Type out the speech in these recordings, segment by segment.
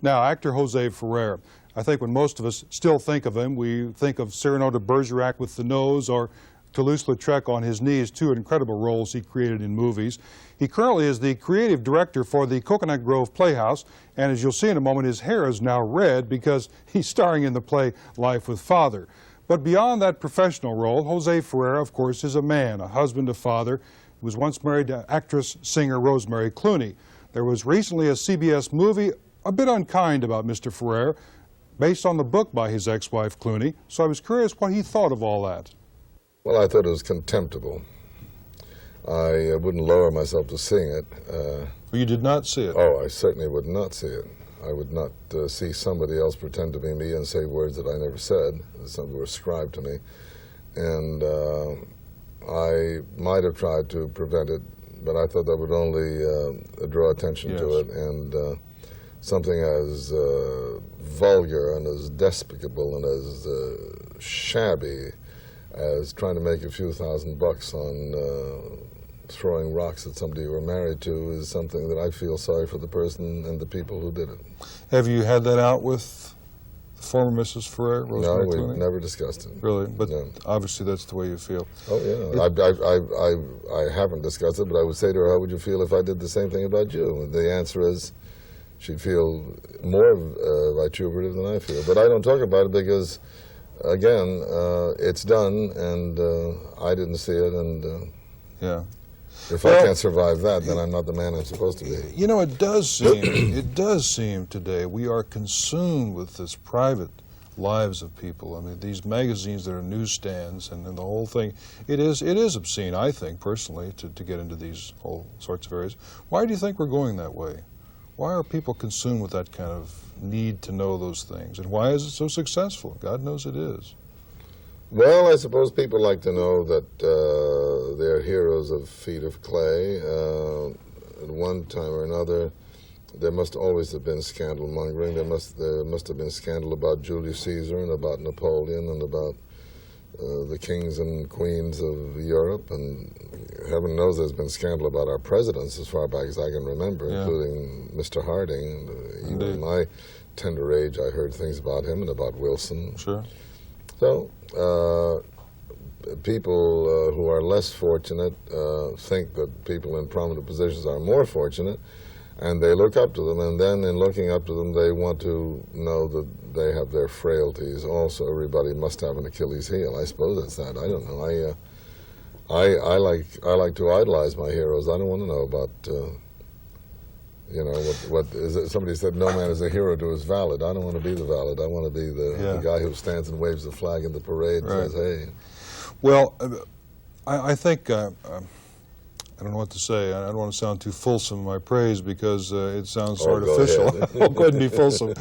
Now, actor José Ferrer. I think when most of us still think of him, we think of Cyrano de Bergerac with the nose or Toulouse-Lautrec on his knees, two incredible roles he created in movies. He currently is the creative director for the Coconut Grove Playhouse, and as you'll see in a moment, his hair is now red because he's starring in the play Life with Father. But beyond that professional role, José Ferrer, of course, is a man, a husband, a father. He was once married to actress, singer Rosemary Clooney. There was recently a CBS movie a bit unkind about Mr. Ferrer, based on the book by his ex-wife Clooney, so I was curious what he thought of all that. Well, I thought it was contemptible. I wouldn't lower myself to seeing it. Well, you did not see it? Oh, I certainly would not see it. I would not see somebody else pretend to be me and say words that I never said, some were ascribed to me. And I might have tried to prevent it, but I thought that would only draw attention to it, and something as vulgar and as despicable and as shabby as trying to make a few $1,000 on throwing rocks at somebody you were married to is something that I feel sorry for the person and the people who did it. Have you had that out with the former Mrs. Ferrer, Rosemary Clooney? No, Clooney? we've never discussed it. Really? But no. Obviously that's the way you feel. Oh, yeah. I haven't discussed it, but I would say to her, how would you feel if I did the same thing about you? And the answer is, she'd feel more vituperative than I feel. But I don't talk about it because, again, it's done, and I didn't see it, and if I can't survive that, then I'm not the man I'm supposed to be. You know, it does seem today we are consumed with this private lives of people. I mean, these magazines that are newsstands and the whole thing, it is obscene, I think, personally, to get into these whole sorts of areas. Why do you think we're going that way? Why are people consumed with that kind of need to know those things? And why is it so successful? God knows it is. Well, I suppose people like to know that they're heroes of feet of clay. At one time or another, there must always have been scandal mongering. There must have been scandal about Julius Caesar and about Napoleon and about the kings and queens of Europe, and heaven knows there's been scandal about our presidents as far back as I can remember, including Mr. Harding. And even in my tender age, I heard things about him and about Wilson. Sure. So people who are less fortunate think that people in prominent positions are more fortunate, and they look up to them, and then in looking up to them, they want to know that they have their frailties. Also, everybody must have an Achilles heel. I suppose that's that. I don't know. I like to idolize my heroes. I don't want to know about you know what is it? Somebody said no man is a hero to his valet. I don't want to be the valet. I want to be the guy who stands and waves the flag in the parade and says, "Hey." Well, I think. I don't know what to say. I don't want to sound too fulsome in my praise because it sounds artificial. I'll go ahead and be fulsome.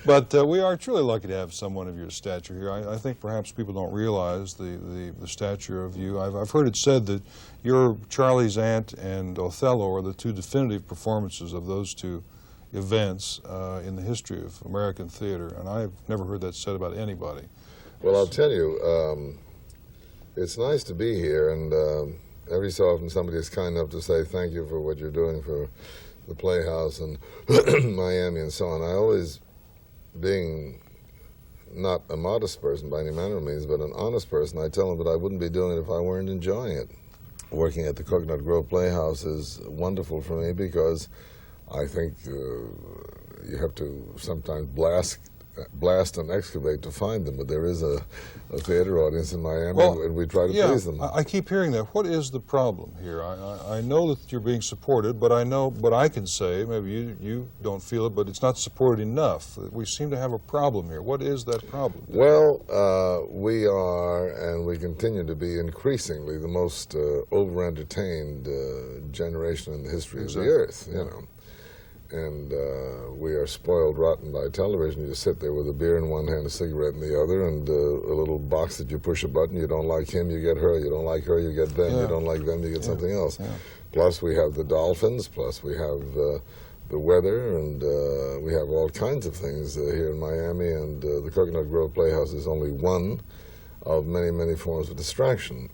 But we are truly lucky to have someone of your stature here. I think perhaps people don't realize the stature of you. I've heard it said that you're Charlie's Aunt and Othello are the two definitive performances of those two events in the history of American theater, and I've never heard that said about anybody. Well, I'll tell you, it's nice to be here, and every so often somebody is kind enough to say thank you for what you're doing for the Playhouse and Miami and so on. I always, being not a modest person by any manner of means, but an honest person, I tell them that I wouldn't be doing it if I weren't enjoying it. Working at the Coconut Grove Playhouse is wonderful for me because I think you have to sometimes blast and excavate to find them, but there is a theater audience in Miami, and we try to please them. I keep hearing that. What is the problem here? I know that you're being supported, but I can say, maybe you don't feel it, but it's not supported enough. We seem to have a problem here. What is that problem? Well, we are, and we continue to be increasingly the most over-entertained generation in the history of the earth, you know. And we are spoiled rotten by television. You sit there with a beer in one hand, a cigarette in the other, and a little box that you push a button. You don't like him, you get her. You don't like her, you get them. You don't like them, you get something else. Plus we have the dolphins, plus we have the weather, and we have all kinds of things here in Miami, and the Coconut Grove Playhouse is only one of many, many forms of distraction.